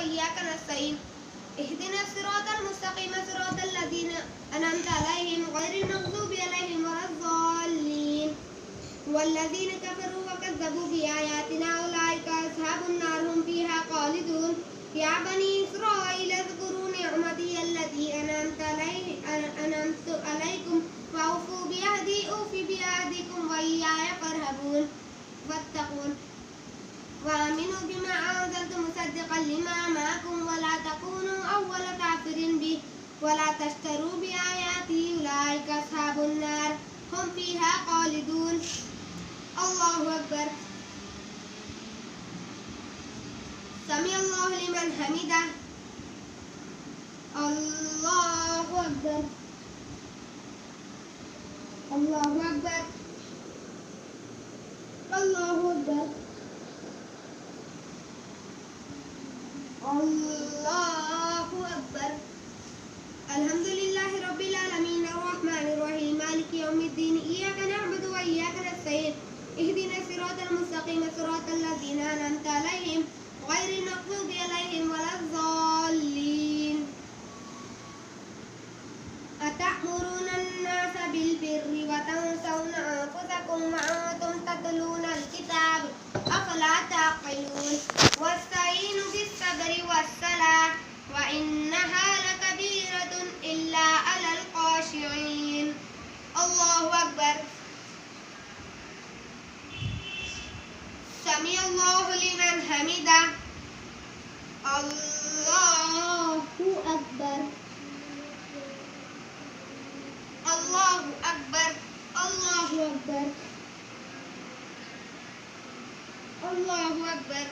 وإياك نستعين اهدنا الصراط المستقيم صراط الذين أنعمت عليهم غير المغضوب عليهم ولا الضالين والذين كفروا وكذبوا بآياتنا أولئك أصحاب النار هم فيها خالدون يا بني إسرائيل اذكروا نعمتي التي أنعمت عليكم وأوفوا بعهدي أوف بعهدكم وإياي فارهبون واتقون وآمنوا بما أنزلت مصدقا لما معكم ولا تكونوا أول كافر به ولا تشتروا بآياتي أولئك أصحاب النار هم فيها خالدون الله أكبر سمع الله لمن حمده الله أكبر الله أكبر الله أكبر الله أكبر الحمد لله رب العالمين الرحمن الرحيم مالك يوم الدين إياك نعبد وإياك نستعين اهدنا الصراط المستقيم صراط الذين أنعمت عليهم غير المغضوب عليهم ولا الضالين أتأمرون الناس بالبر وتنسون أنفسكم وأنتم تتلون الكتاب أفلا تعقلون واستعينوا بالصبر والصلاة وإنها لكبيرة إلا على الخاشعين الله أكبر سمع الله لمن حمده الله أكبر الله أكبر الله أكبر الله أكبر